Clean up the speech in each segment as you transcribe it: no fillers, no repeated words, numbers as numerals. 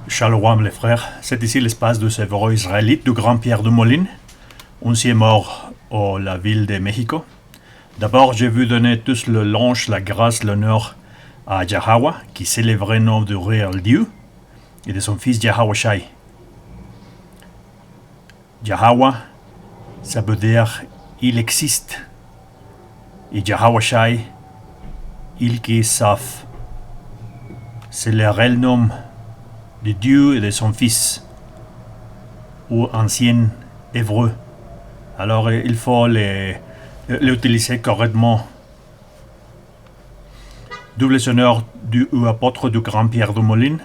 Shalom les frères, c'est ici l'espace de ces héros israélites du Grand Pierre de Moline, ancien mort à la ville de Mexico. D'abord, je veux donner tous le louange, la grâce, l'honneur à Yahweh, qui c'est le vrai nom du réel Dieu, et de son fils Yahweh Shai. Yahweh, ça veut dire il existe. Et Yahweh Shai, il qui savent. C'est le réel nom de Dieu et de son fils, ou ancien hébreu. Alors il faut l'utiliser correctement. Double honneur du apôtre du Grand Pierre de Moline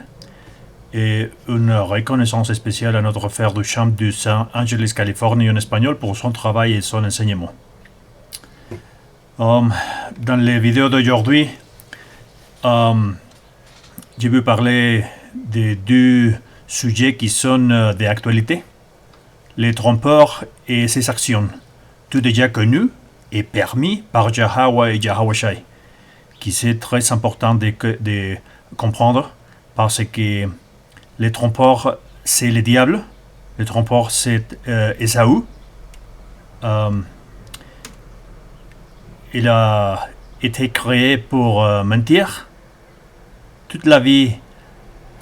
et une reconnaissance spéciale à notre frère du champ de Saint Angeles, Californie en espagnol pour son travail et son enseignement. Dans les vidéos d'aujourd'hui, je vais parler de deux sujets qui sont d'actualité. Les trompeurs et ses actions, tout déjà connu et permis par Yahweh et Yahweh Shai, qui c'est très important de comprendre parce que les trompeurs c'est le diable, les trompeurs c'est Ésaü. Il a été créé pour mentir. Toute la vie,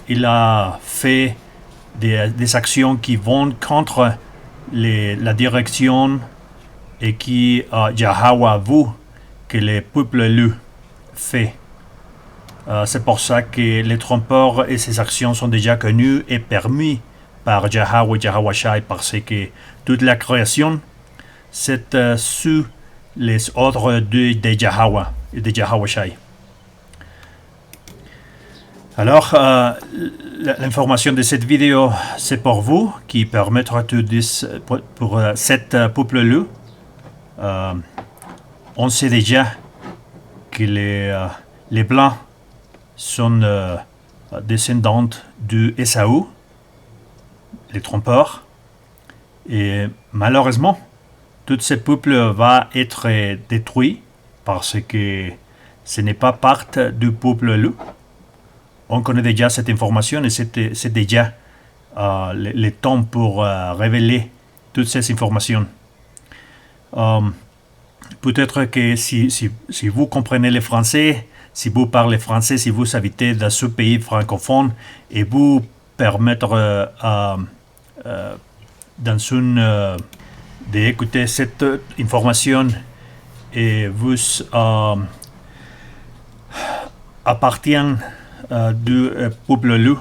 il a fait des actions qui vont contre la direction et qui Yahweh avoue que le peuple élu fait. C'est pour ça que les trompeurs et ses actions sont déjà connues et permis par Yahweh et Yahweh Shai parce que toute la création c'est sous les ordres de Yahweh et de Yahweh Shai. Alors, l'information de cette vidéo, c'est pour vous, qui permettra pour cette peuple-là. On sait déjà que les Blancs sont descendants d'Ésaü, les trompeurs. Et malheureusement, tout ce peuple va être détruit parce que ce n'est pas part du peuple-là. On connaît déjà cette information et c'est déjà le temps pour révéler toutes ces informations. Peut-être que si vous comprenez le français, si vous parlez français, si vous habitez dans ce pays francophone et vous permettre d'écouter cette information et vous appartient du peuple,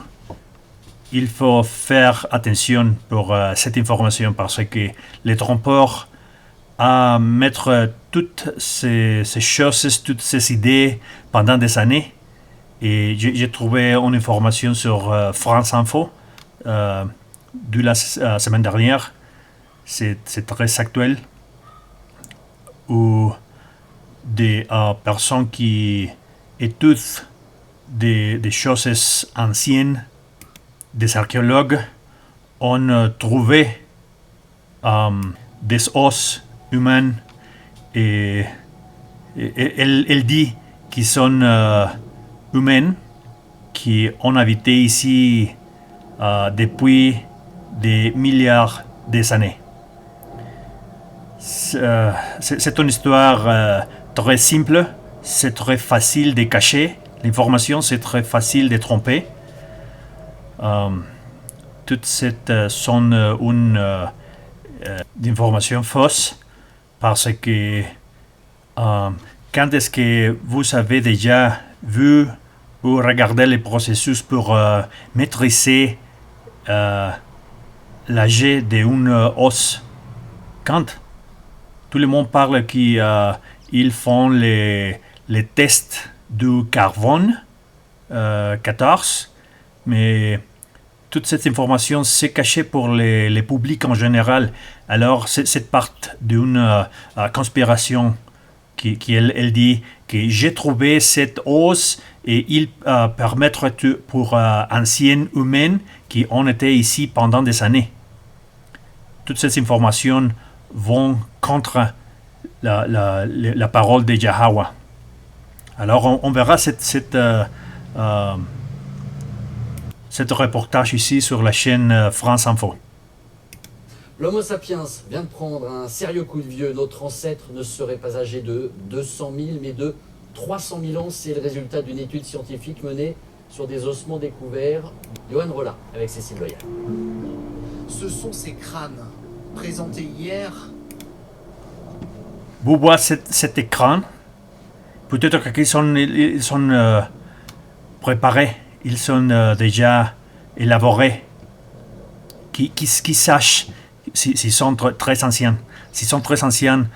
il faut faire attention pour cette information parce que les trompeurs à mettre toutes ces choses, toutes ces idées pendant des années. Et j'ai trouvé une information sur France Info de la semaine dernière. C'est très actuel où des personnes qui étudient des choses anciennes, des archéologues ont trouvé des os humains et elle dit qu'ils sont humains, qui ont habité ici depuis des milliards d'années. C'est une histoire très simple, c'est très facile de cacher. L'information, c'est très facile de tromper. Toutes ces sont une information fausse parce que quand est-ce que vous avez déjà vu ou regardé le processus pour maîtriser l'âge d'un os? Quand tout le monde parle qu'ils font les tests du carbone 14, mais toute cette information c'est caché pour les publics en général. Alors c'est part d'une conspiration qui elle dit que j'ai trouvé cette os et il permettra pour anciens humains qui ont été ici pendant des années. Toutes ces informations vont contre la parole de Yahweh. Alors on verra cette ce reportage ici sur la chaîne France Info. L'Homo sapiens vient de prendre un sérieux coup de vieux. Notre ancêtre ne serait pas âgé de 200 000, mais de 300 000 ans. C'est le résultat d'une étude scientifique menée sur des ossements découverts. Johan Rolla, avec Cécile Loyal. Ce sont ces crânes présentés hier. Vous voyez cet écran. Peut-être qu'ils sont préparés, ils sont déjà élaborés. Qui sachent s'ils sont très anciens. S'ils sont très anciens,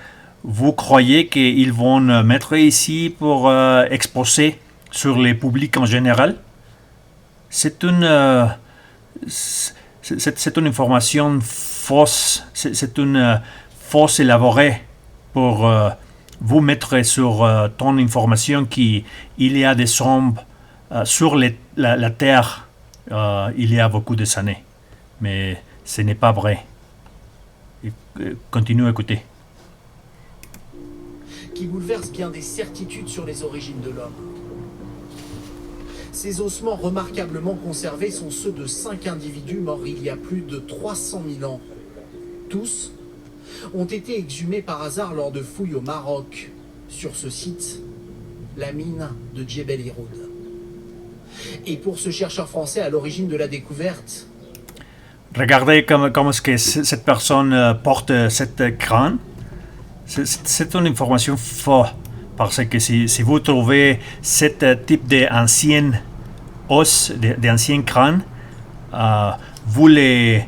vous croyez qu'ils vont mettre ici pour exposer sur le public en général? C'est une information fausse. C'est une fausse élaborée pour vous mettre sur ton information qu'il y a des ombres sur la Terre il y a beaucoup de années. Mais ce n'est pas vrai. Continue à écouter. Qui bouleverse bien des certitudes sur les origines de l'homme. Ces ossements remarquablement conservés sont ceux de 5 individus morts il y a plus de 300 000 ans. Tous ont été exhumés par hasard lors de fouilles au Maroc. Sur ce site, la mine de Djebel Iroud. Et pour ce chercheur français à l'origine de la découverte, regardez comment est-ce que cette personne porte cette crâne. C'est une information fausse. Parce que si vous trouvez ce type d'ancien os, d'ancien crâne, vous les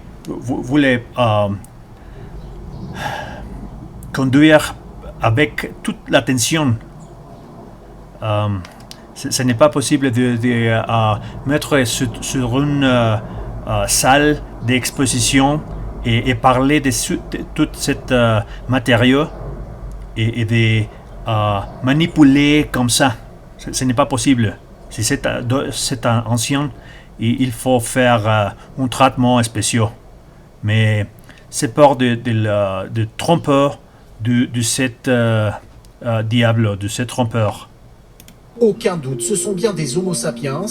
conduire avec toute l'attention. Ce n'est pas possible de mettre sur une salle d'exposition et parler de tout ce matériau et de manipuler comme ça. Ce n'est pas possible. Si c'est un ancien, il faut faire un traitement spécial. Mais c'est peur de trompeur de cet diable, de ce trompeur. Aucun doute, ce sont bien des Homo sapiens,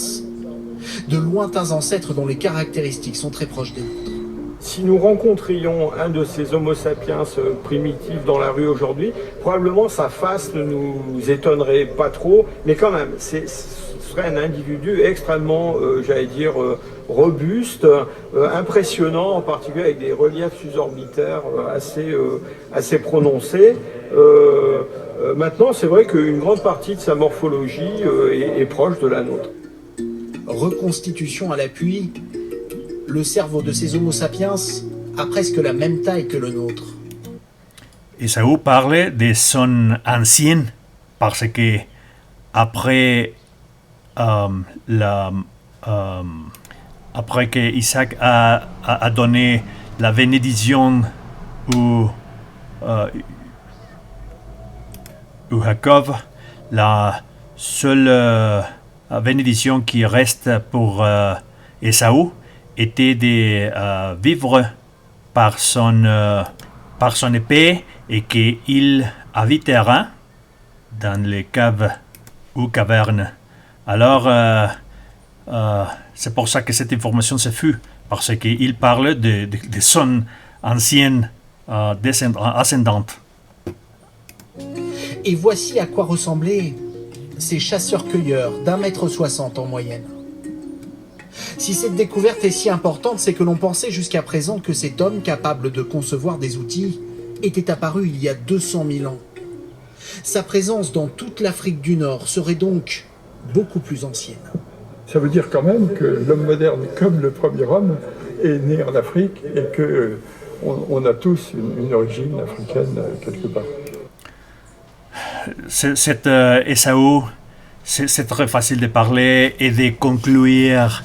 de lointains ancêtres dont les caractéristiques sont très proches des nôtres. Si nous rencontrions un de ces Homo sapiens primitifs dans la rue aujourd'hui, probablement sa face ne nous étonnerait pas trop, mais quand même, ce serait un individu extrêmement, robuste, impressionnant, en particulier avec des reliefs suborbitaires assez prononcés. Maintenant, c'est vrai qu'une grande partie de sa morphologie est proche de la nôtre. Reconstitution à l'appui, le cerveau de ces Homo sapiens a presque la même taille que le nôtre. Esaü parle de son ancien parce que après après que Isaac a donné la bénédiction au Jacob, la seule bénédiction qui reste pour Esaü était de vivre par son épée et qu'il habitera dans les caves ou cavernes. Alors, c'est pour ça que cette information se fut, parce qu'il parle de son ancienne ascendante. Et voici à quoi ressemblaient ces chasseurs-cueilleurs d'1,60 m en moyenne. Si cette découverte est si importante, c'est que l'on pensait jusqu'à présent que cet homme capable de concevoir des outils était apparu il y a 200 000 ans. Sa présence dans toute l'Afrique du Nord serait donc beaucoup plus ancienne. Ça veut dire quand même que l'homme moderne, comme le premier homme, est né en Afrique et qu'on a tous une origine africaine quelque part. Cet Esaü, c'est très facile de parler et de conclure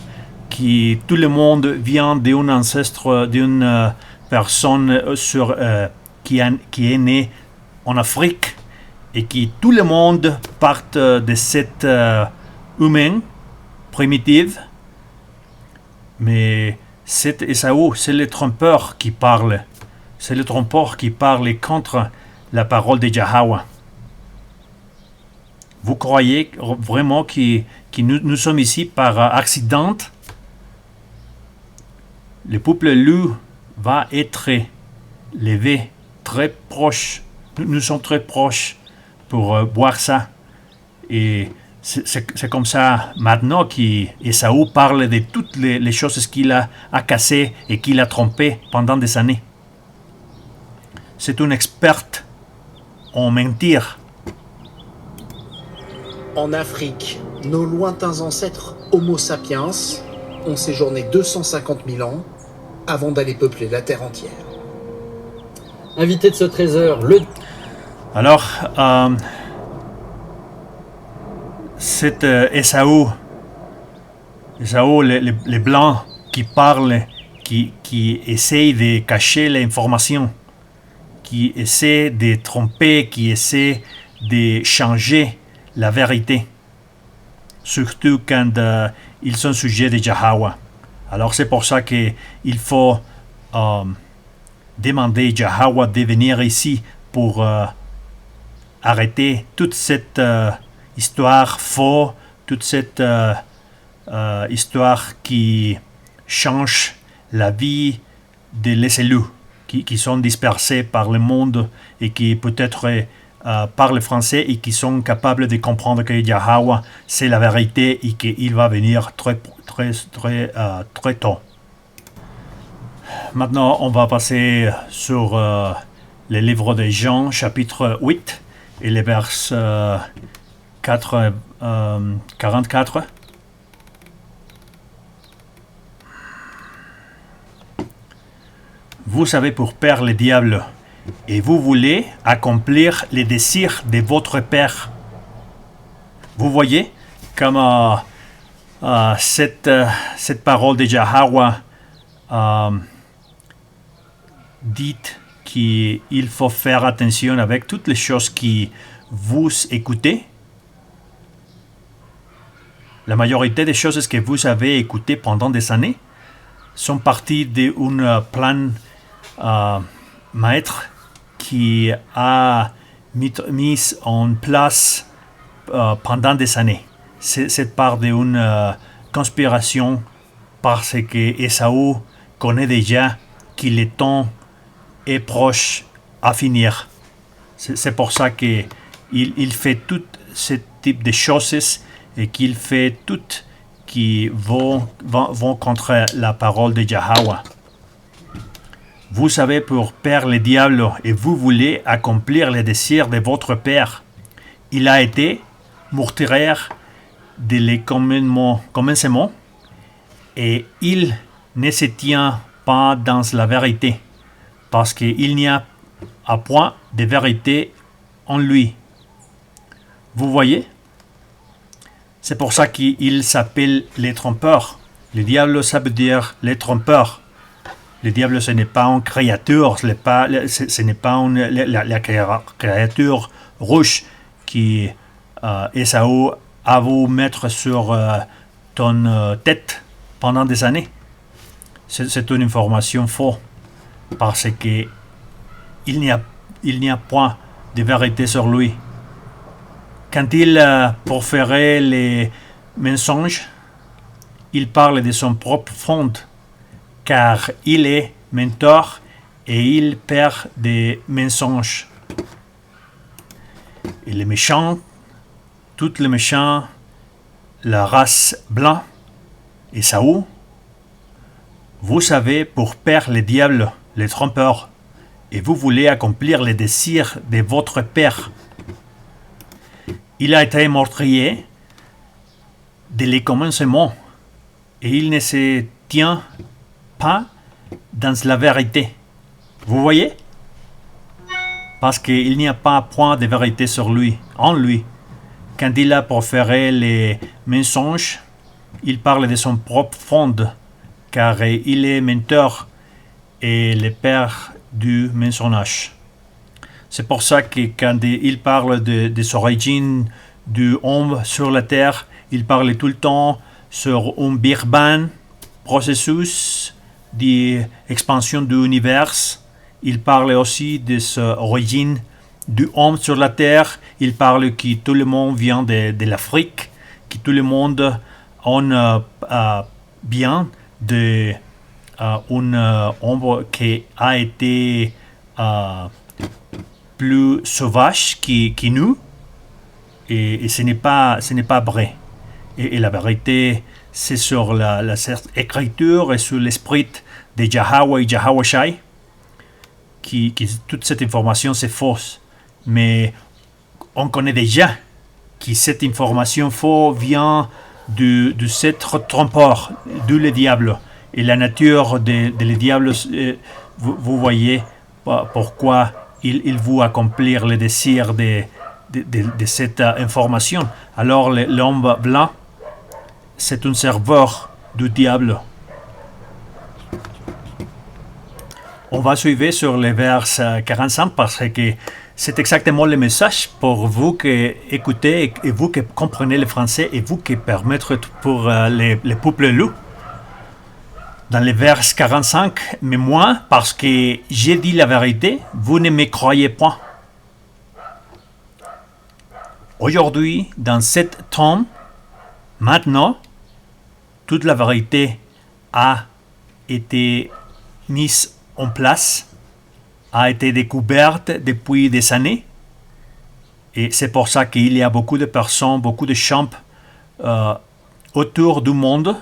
que tout le monde vient d'un ancêtre, d'une personne qui est née en Afrique et que tout le monde part de cet humain primitif. Mais cet Esaü, c'est le trompeur qui parle. C'est le trompeur qui parle contre la parole de Yahweh. Vous croyez vraiment que nous sommes ici par accident? le peuple élu va être levé très proche. Nous sommes très proches pour voir ça. Et c'est comme ça maintenant qu'Ésaü parle de toutes les choses qu'il a cassées et qu'il a trompées pendant des années. C'est un expert en mentir. En Afrique, nos lointains ancêtres Homo sapiens ont séjourné 250 000 ans avant d'aller peupler la Terre entière. Invité de ce trésor, le... Alors, c'est Ésaü, les Blancs qui parlent, qui essayent de cacher l'information, qui essaient de tromper, qui essaient de changer la vérité, surtout quand ils sont sujets de Yahweh. Alors c'est pour ça qu'il faut demander à Yahweh de venir ici pour arrêter toute cette histoire fausse, toute cette histoire qui change la vie des élus qui sont dispersés par le monde et qui peut-être parlent français et qui sont capables de comprendre que Yahweh c'est la vérité et qu'il va venir très tôt. Maintenant, on va passer sur le livre de Jean, chapitre 8, et les versets 44. Vous avez pour père le diable, et vous voulez accomplir les désirs de votre père. Vous voyez comme cette parole de Yahweh dit qu'il faut faire attention avec toutes les choses qui vous écoutez. La majorité des choses que vous avez écoutées pendant des années sont parties d'un plan maître qui a mis en place pendant des années. C'est par d'une conspiration parce que Ésaü connaît déjà que le temps est proche à finir. C'est pour ça qu'il fait tout ce type de choses et qu'il fait tout qui vont contre la parole de Yahweh. Vous avez pour père le diable et vous voulez accomplir les désirs de votre père. Il a été meurtrier dès le commencement et il ne se tient pas dans la vérité parce qu'il n'y a point de vérité en lui. Vous voyez? C'est pour ça qu'il s'appelle les trompeurs. Le diable, ça veut dire les trompeurs. Le diable, ce n'est pas une créature, ce n'est pas la créature rouge qui Ésaü a voulu mettre sur ton tête pendant des années. C'est une information fausse parce qu'il n'y a point de vérité sur lui. Quand il proférait les mensonges, il parle de son propre fond, car il est menteur et il perd des mensonges. Et les méchants, tous les méchants, la race blanche, Ésaü, vous avez pour père le diable, les trompeurs, et vous voulez accomplir les désirs de votre père. Il a été meurtrier dès le commencement et il ne se tient pas dans la vérité. Vous voyez? Parce qu'il n'y a pas point de vérité sur lui, en lui. Quand il a proféré les mensonges, il parle de son propre fond, car il est menteur et le père du mensonge. C'est pour ça que quand il parle des origines du homme sur la terre, il parle tout le temps sur un birban, processus d'expansion de l'univers. Il parle aussi de l'origine du homme sur la terre. Il parle que tout le monde vient de l'Afrique, que tout le monde a bien de une ombre qui a été plus sauvage que nous, et ce n'est pas vrai. Et la vérité, c'est sur la écriture et sur l'esprit de Yahweh et Yahweh Shai, qui toute cette information c'est fausse. Mais on connaît déjà que cette information fausse vient de cet trompeur, de le diable. Et la nature de le diable, vous voyez pourquoi il veut accomplir le désir de cette information. Alors l'homme blanc, c'est un serveur du diable. On va suivre sur le vers 45 parce que c'est exactement le message pour vous qui écoutez et vous qui comprenez le français et vous qui permettre pour les peuples loups. Dans le vers 45, mais moi, parce que j'ai dit la vérité, vous ne me croyez pas. Aujourd'hui, dans cet temps, maintenant, toute la vérité a été mise en place, a été découverte depuis des années. Et c'est pour ça qu'il y a beaucoup de personnes, beaucoup de champs autour du monde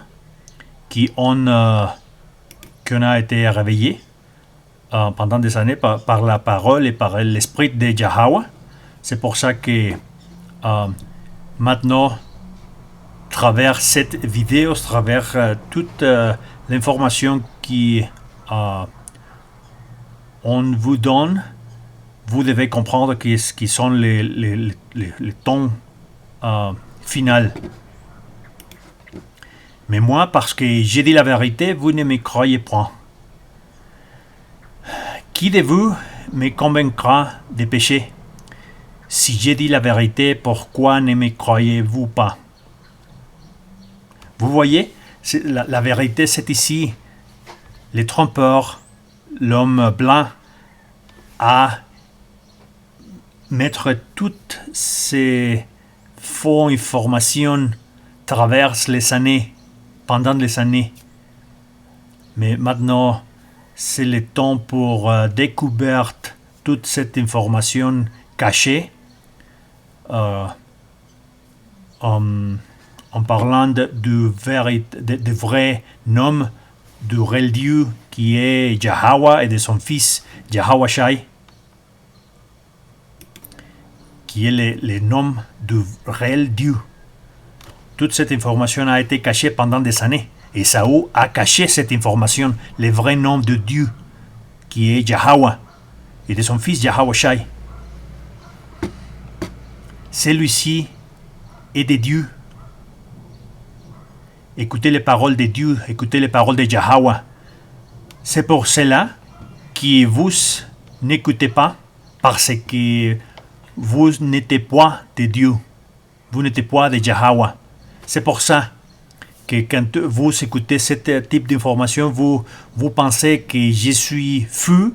qui ont été réveillés pendant des années par la parole et par l'esprit de Yahweh. C'est pour ça que maintenant, à travers cette vidéo, à travers toute l'information qui on vous donne, vous devez comprendre ce qui sont les temps finaux. Mais moi, parce que j'ai dit la vérité, vous ne me croyez pas. Qui de vous me convaincra des péchés? Si j'ai dit la vérité, pourquoi ne me croyez-vous pas? Vous voyez, la vérité, c'est ici. Les trompeurs, l'homme blanc, a mettre toutes ces fausses informations travers les années, pendant les années. Mais maintenant, c'est le temps pour découvrir toute cette information cachée en parlant du vrai nom du réel Dieu qui est Yahweh et de son fils Yahweh Shai, qui est le nom du réel Dieu. Toute cette information a été cachée pendant des années. Et Saül a caché cette information, le vrai nom de Dieu, qui est Yahweh, et de son fils Yahweh Shai. Celui-ci est de Dieu. Écoutez les paroles de Dieu, écoutez les paroles de Yahweh. C'est pour cela que vous n'écoutez pas, parce que vous n'êtes pas de Dieu. Vous n'êtes pas de Yahweh. C'est pour ça que quand vous écoutez ce type d'information, vous pensez que je suis fou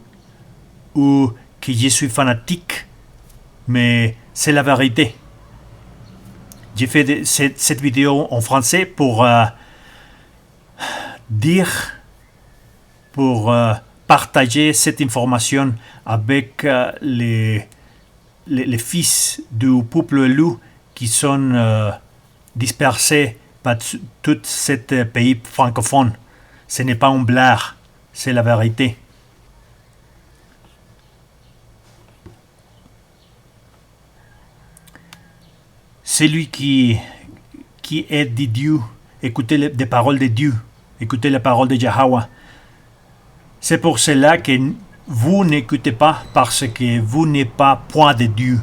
ou que je suis fanatique, mais c'est la vérité. J'ai fait cette vidéo en français pour partager cette information avec les fils du peuple loup qui sont dispersés par tout ce pays francophone. Ce n'est pas une blague, c'est la vérité. Celui qui est de Dieu, écoutez les paroles de Dieu, écoutez les paroles de Yahweh. C'est pour cela que vous n'écoutez pas, parce que vous n'êtes pas point de Dieu.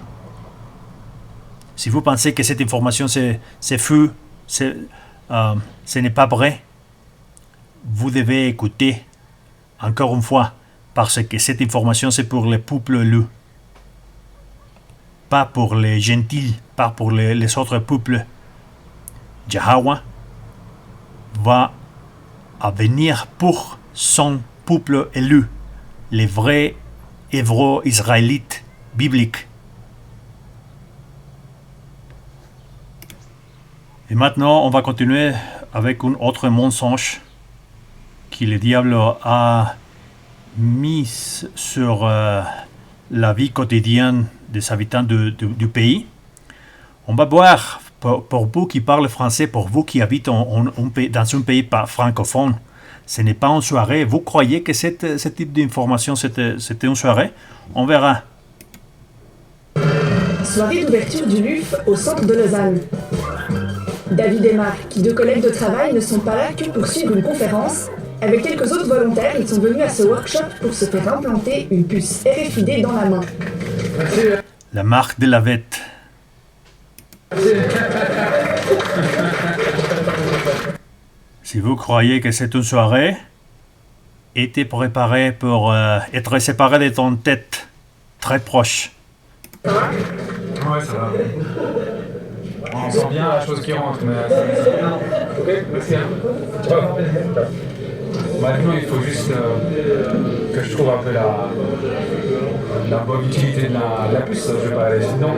Si vous pensez que cette information c'est faux, ce n'est pas vrai, vous devez écouter encore une fois, parce que cette information c'est pour les peuples loups, pas pour les gentils, pas pour les autres peuples. Yahweh va venir pour son peuple élu, les vrais Hébreux israélites bibliques. Et maintenant, on va continuer avec un autre mensonge que le diable a mis sur la vie quotidienne des habitants du pays. On va voir, pour vous qui parlez français, pour vous qui habitez dans un pays francophone, ce n'est pas une soirée. Vous croyez que ce type d'information, c'était une soirée? On verra. Soirée d'ouverture du LUF au centre de Lausanne. David et Marc, deux collègues de travail, ne sont pas là que pour suivre une conférence. Avec quelques autres volontaires, ils sont venus à ce workshop pour se faire implanter une puce RFID dans la main. La marque de la vette. Si vous croyez que c'est une soirée, été préparé pour être séparé de ton tête, très proche. Ouais, ça va. On sent bien la chose qui rentre, mais... Ok, merci. Ciao. Maintenant, il faut juste que je trouve un peu la bonne utilité de la puce. Je vais pas aller dedans.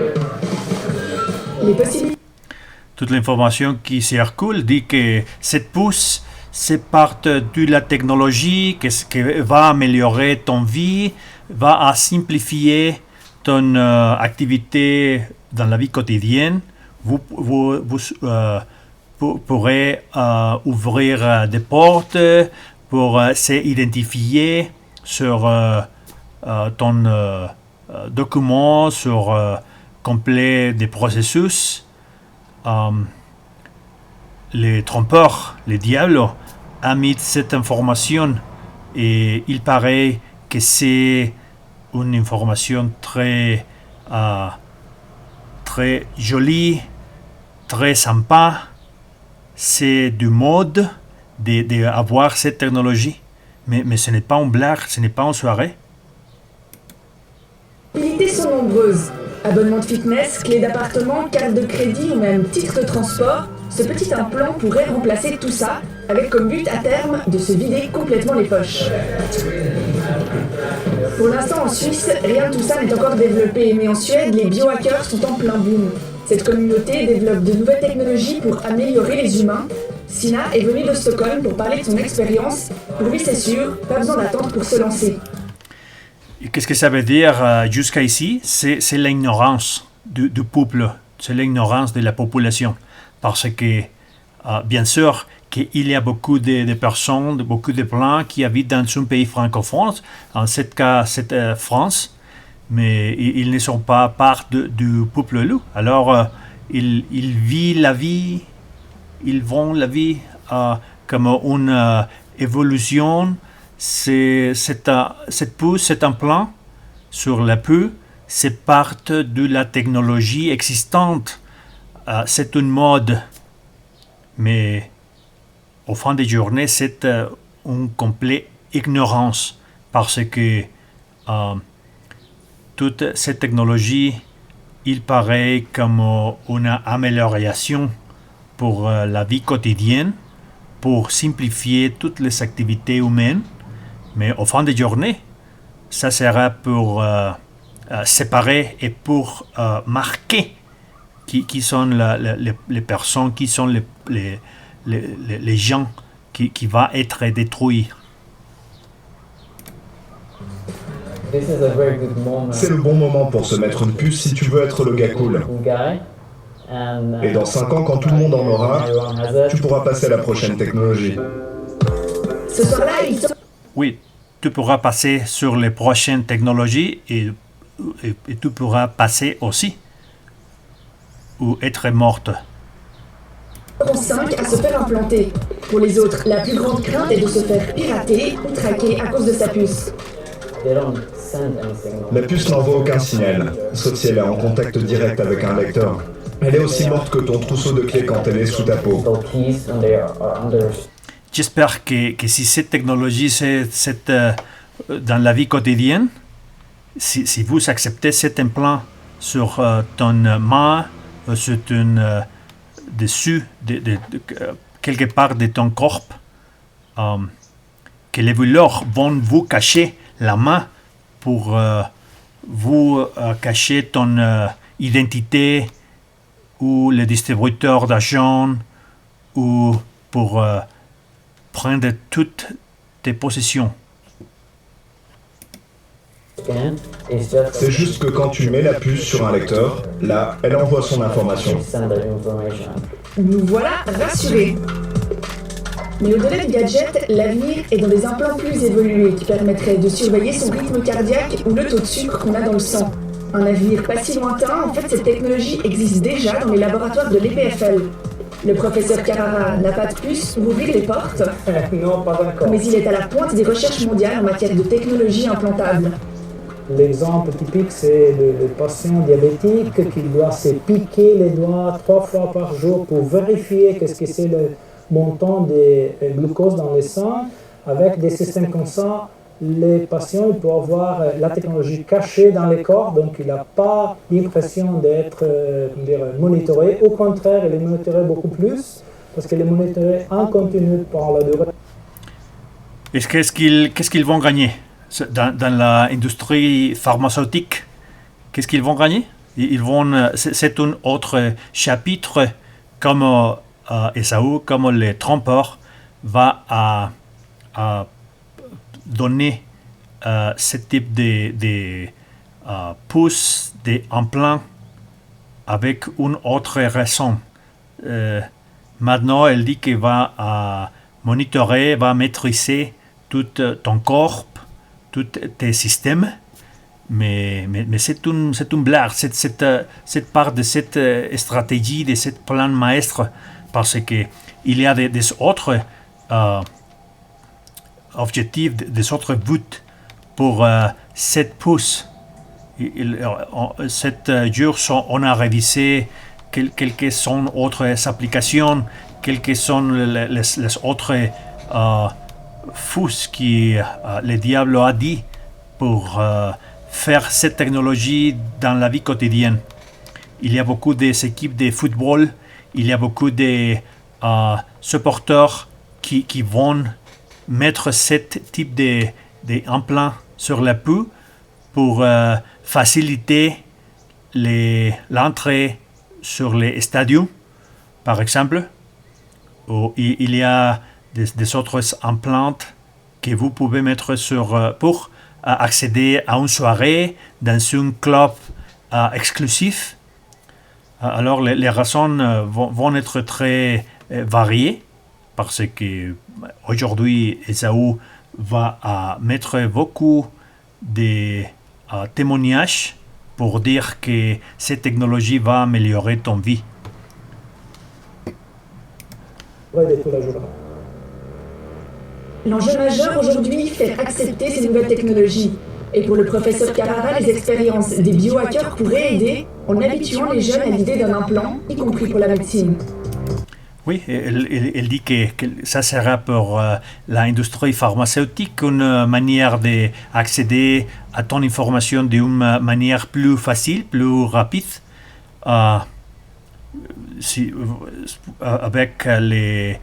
Les possibilités. Toute l'information qui circule dit que cette puce, c'est part de la technologie qui va améliorer ton vie, va simplifier ton activité dans la vie quotidienne. Vous pourrez ouvrir des portes pour s'identifier sur ton document, sur complet des processus. Les trompeurs, les diables, a mis cette information et il paraît que c'est une information très jolie, très sympa. C'est du mode d'avoir cette technologie, mais ce n'est pas une blague, ce n'est pas une soirée. Les possibilités sont nombreuses. Abonnement de fitness, clé d'appartement, carte de crédit ou même titre de transport, ce petit implant pourrait remplacer tout ça, avec comme but à terme de se vider complètement les poches. Pour l'instant en Suisse, rien de tout ça n'est encore développé, mais en Suède, les biohackers sont en plein boom. Cette communauté développe de nouvelles technologies pour améliorer les humains. Sina est venue de Stockholm pour parler de son expérience. Pour lui, c'est sûr, pas besoin d'attendre pour se lancer. Qu'est-ce que ça veut dire jusqu'à ici? C'est l'ignorance du peuple, c'est l'ignorance de la population. Parce que, bien sûr, qu'il y a beaucoup de personnes, beaucoup de Blancs qui habitent dans un pays francophone, en ce cas, c'est France, mais ils ne sont pas part du peuple loup. Alors, ils vivent la vie, ils vont la vie comme une évolution. Cette puce, cet implant sur la puce, c'est part de la technologie existante. C'est une mode, mais au fin des journées, c'est une complète ignorance parce que toute cette technologie, il paraît comme une amélioration pour la vie quotidienne, pour simplifier toutes les activités humaines. Mais au fin de journée, ça sera pour séparer et pour marquer qui sont les personnes, qui sont les gens qui vont être détruits. C'est le bon moment pour se mettre une puce si tu veux être le gars cool. Et dans 5 ans, quand tout le monde en aura, tu pourras passer à la prochaine technologie. Ce soir-là, ils sont... Oui, tu pourras passer sur les prochaines technologies et tu pourras passer aussi ou être morte. 5 à se faire implanter. Pour les autres, la plus grande crainte est de se faire pirater ou traquer à cause de sa puce. La puce n'envoie aucun signal, sauf si elle est en contact direct avec un lecteur. Elle est aussi morte que ton trousseau de clés quand elle est sous ta peau. J'espère que si cette technologie, c'est dans la vie quotidienne, si vous acceptez cet implant sur ton main, sur dessus, quelque part de ton corps, que les voleurs vont vous cacher la main pour vous cacher ton identité ou le distributeur d'argent ou pour prendre toutes tes possessions. C'est juste que quand tu mets la puce sur un lecteur, là, elle envoie son information. Nous voilà rassurés. Mais au-delà du gadget, l'avenir est dans des implants plus évolués qui permettraient de surveiller son rythme cardiaque ou le taux de sucre qu'on a dans le sang. Un avenir pas si lointain, en fait cette technologie existe déjà dans les laboratoires de l'EPFL. Le professeur Carrara n'a pas de puce pour ouvrir les portes, Non, pas encore. mais il est à la pointe des recherches mondiales en matière de technologie implantable. L'exemple typique, c'est le patient diabétique qui doit se piquer les doigts 3 fois par jour pour vérifier qu'est-ce que c'est le montant de glucose dans le sang. Avec des systèmes comme ça, les patients peuvent avoir la technologie cachée dans le corps, donc il n'a pas l'impression d'être monitoré. Au contraire, il est monitoré beaucoup plus, parce qu'il est monitoré en continu par la durée. Et qu'est-ce qu'ils vont gagner dans l'industrie pharmaceutique? Qu'est-ce qu'ils vont gagner? C'est un autre chapitre, comme Esaú, comme les trompeurs, va à donner ce type de pouces d'implants avec une autre raison. Maintenant, elle dit qu'elle va monitorer, va maîtriser tout ton corps, tous tes systèmes, mais c'est une blague, cette part de cette stratégie, de ce plan maître, parce qu'il y a des autres objectifs, des autres buts pour cette pouce. Cette jour, on a révisé quelles sont autres applications, quelles sont les autres fous que le diable a dit pour faire cette technologie dans la vie quotidienne. Il y a beaucoup d'équipes de football, il y a beaucoup de supporters qui vont mettre ce type d'implant sur la peau pour faciliter l'entrée sur les stadiums, par exemple. Ou il y a des autres implants que vous pouvez mettre pour accéder à une soirée dans un club exclusif. Alors les raisons vont être très variées, parce que aujourd'hui Esaú va mettre beaucoup de témoignages pour dire que cette technologie va améliorer ton vie. L'enjeu majeur aujourd'hui, faire accepter ces nouvelles technologies. Et pour le professeur Carrara, les expériences des biohackers pourraient aider en habituant les jeunes à l'idée d'un implant, y compris pour la médecine. Oui, elle dit que ça sera pour l'industrie pharmaceutique une manière d'accéder à ton information d'une manière plus facile, plus rapide, avec la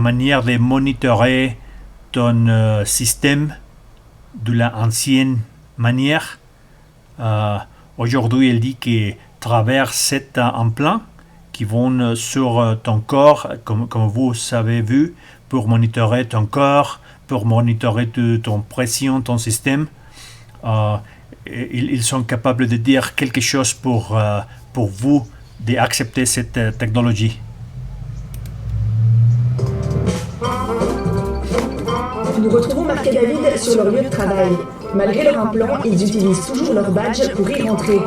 manière de monitorer ton système de l'ancienne manière. Aujourd'hui, elle dit que travers cet implant qui vont sur ton corps, comme vous avez vu, pour monitorer ton corps, pour monitorer ton pression, ton système. Ils sont capables de dire quelque chose pour vous d'accepter cette technologie. Nous retrouvons Marc et David sur leur lieu de travail. Malgré leur implant, ils utilisent toujours leur badge pour y rentrer.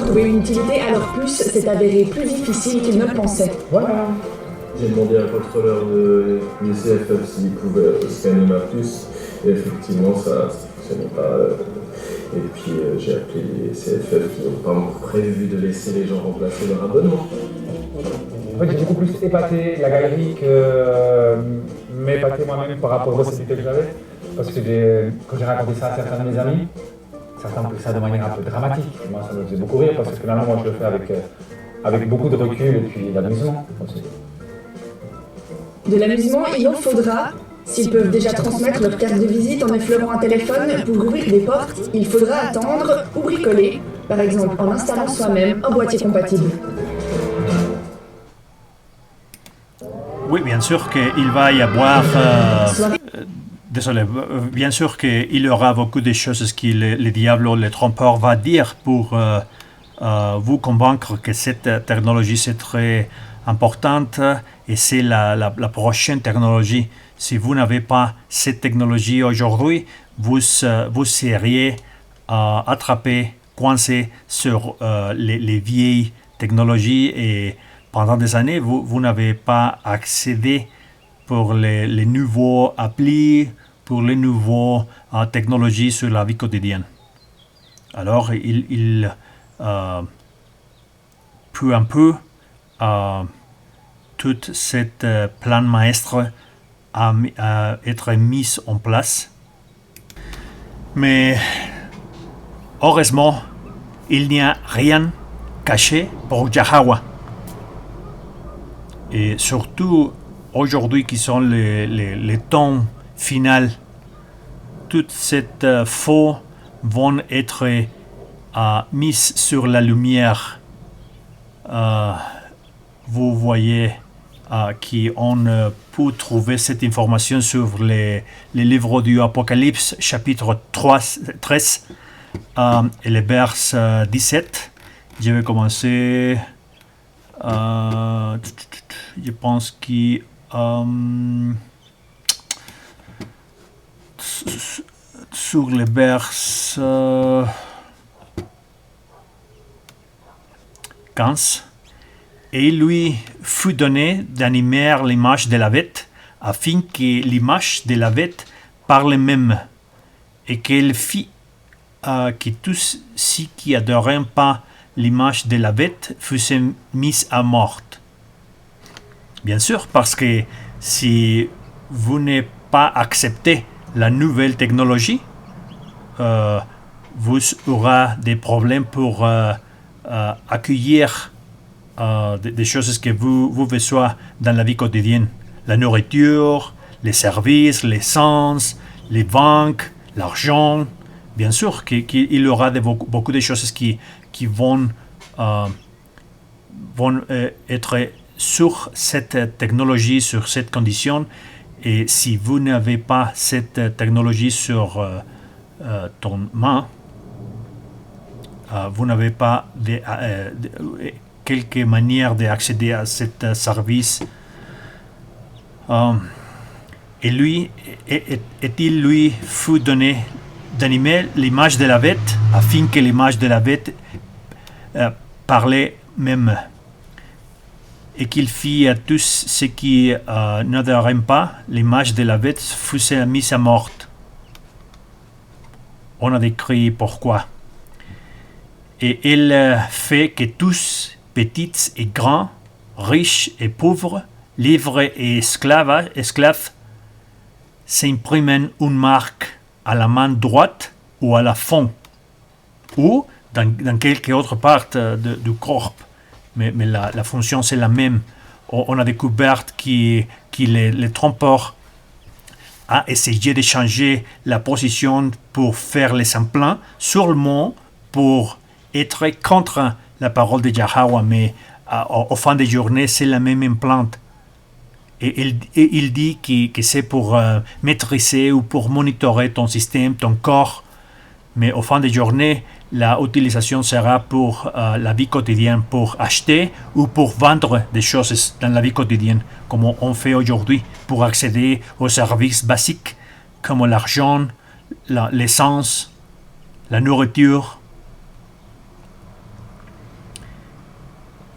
Trouver une utilité à leur puce s'est avéré plus difficile qu'ils ne le pensaient. Voilà. J'ai demandé à un contrôleur de CFF s'il pouvait scanner ma puce, et effectivement ça ne fonctionnait pas. Et puis j'ai appelé les CFF qui n'ont pas encore prévu de laisser les gens remplacer leur abonnement. En fait, j'ai beaucoup plus épaté la galerie que m'épater moi-même par rapport aux possibilités que j'avais. Parce que quand j'ai raconté ça à certains de mes amis, certains ont pris ça de manière un peu dramatique. Moi, ça me faisait beaucoup rire parce que finalement, moi, je le fais avec beaucoup de recul et puis d'amusement aussi. De l'amusement, il en faudra. S'ils peuvent déjà transmettre leur carte de visite en effleurant un téléphone pour ouvrir des portes, il faudra attendre ou bricoler, par exemple en installant soi-même un boîtier compatible. Oui, bien sûr qu'il va y avoir... désolé, bien sûr qu'il y aura beaucoup de choses que le diable ou le trompeur va dire pour vous convaincre que cette technologie c'est très importante et c'est la prochaine technologie. Si vous n'avez pas cette technologie aujourd'hui, vous seriez attrapé, coincé sur les vieilles technologies et pendant des années, vous n'avez pas accédé pour les nouveaux applis, pour les nouveaux technologies sur la vie quotidienne. Alors, il peu à peu, toute cette plan maître a été mise en place. Mais heureusement, il n'y a rien caché pour Yahawa. Et surtout aujourd'hui qui sont les temps finaux, toutes ces faux vont être mises sur la lumière. Vous voyez qu'on peut trouver cette information sur les livres du Apocalypse, chapitre 13 et le verset 17. Je vais commencer. Je pense que sur le verset 15, et il lui fut donné d'animer l'image de la bête, afin que l'image de la bête parle même, et qu'elle fit que tous ceux qui adoraient pas l'image de la bête fussent mis à mort. Bien sûr, parce que si vous n'avez pas accepté la nouvelle technologie, vous aurez des problèmes pour accueillir des choses que vous besoin dans la vie quotidienne. La nourriture, les services, l'essence, les banques, l'argent. Bien sûr qu'il y aura beaucoup de choses qui vont être sur cette technologie, sur cette condition. Et si vous n'avez pas cette technologie sur ton main, vous n'avez pas quelque manière d'accéder à ce service. Et il lui fut donné d'animer l'image de la bête, afin que l'image de la bête parlait même, et qu'il fit à tous ceux qui n'adoreraient pas l'image de la bête fussent mis à mort. On a décrit pourquoi. Et il fait que tous, petits et grands, riches et pauvres, libres et esclaves, s'impriment une marque à la main droite ou à la fond, ou dans quelque autre part du corps. Mais la fonction c'est la même. On a découvert que le trompeur a essayé de changer la position pour faire les implants seulement pour être contre la parole de Yahawa, mais au fin de journée c'est la même implante. Et il dit que c'est pour maîtriser ou pour monitorer ton système, ton corps, mais au fin de journée l'utilisation sera pour la vie quotidienne, pour acheter ou pour vendre des choses dans la vie quotidienne, comme on fait aujourd'hui, pour accéder aux services basiques comme l'argent, l'essence, la nourriture.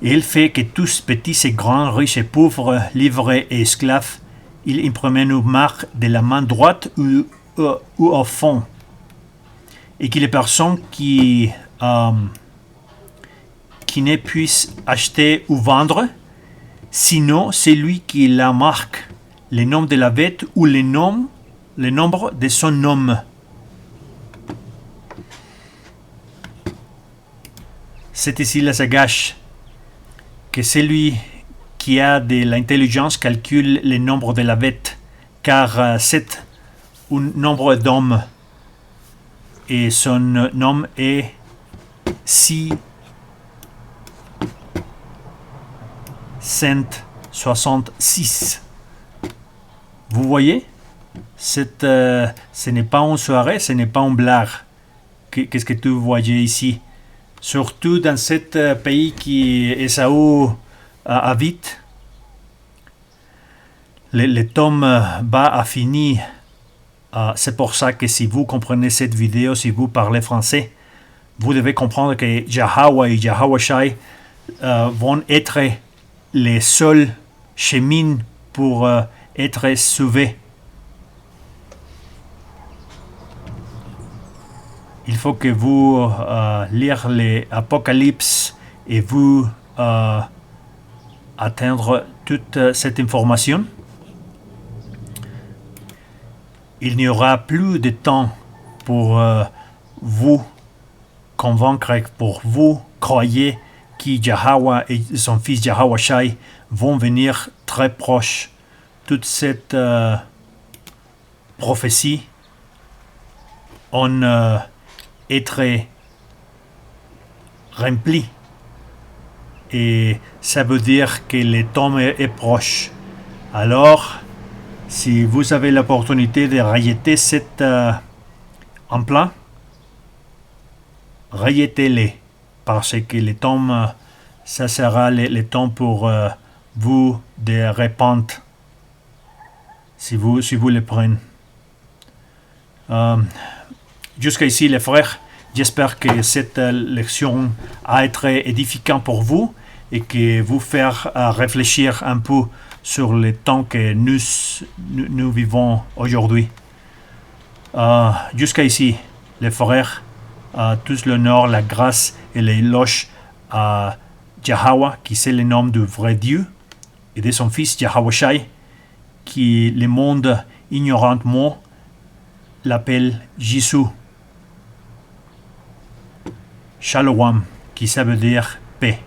Et il fait que tous, petits et grands, riches et pauvres, livrés et esclaves, ils impriment une marque de la main droite ou au fond. Et que les personnes qui ne puissent acheter ou vendre, sinon c'est lui qui la marque, le nom de la bête ou le nombre de son nom. C'est ici la sagesse, que celui qui a de l'intelligence calcule le nombre de la bête, car c'est un nombre d'hommes. Et son nom est 600 1966. Vous voyez, ce n'est pas une soirée, ce n'est pas une blague. Qu'est-ce que tu voyais ici? Surtout dans ce pays qui Esaü habite. Le tome bas a fini. C'est pour ça que si vous comprenez cette vidéo, si vous parlez français, vous devez comprendre que Jahawa et Jahawashai vont être les seuls chemins pour être sauvés. Il faut que vous lire les Apocalypse et vous atteindre toute cette information. Il n'y aura plus de temps pour vous convaincre, pour vous croire que Jahawa et son fils Jahawashai vont venir très proches. Toute cette prophétie en être remplie. Et ça veut dire que le temps est proche. Alors, si vous avez l'opportunité de rayeter cet emploi, rayetez-les. Parce que le temps, ça sera le temps pour vous de répandre. Si vous le prenez. Jusqu'à ici, les frères, j'espère que cette leçon a été édifiante pour vous et que vous faire réfléchir un peu sur le temps que nous vivons aujourd'hui. Jusqu'à ici, les frères, tous l'honneur, la grâce et l'éloge à Jahawa, qui c'est le nom du vrai Dieu, et de son fils Jahawashai, qui le monde ignorantement l'appelle Jésus. Shalom, qui ça veut dire paix.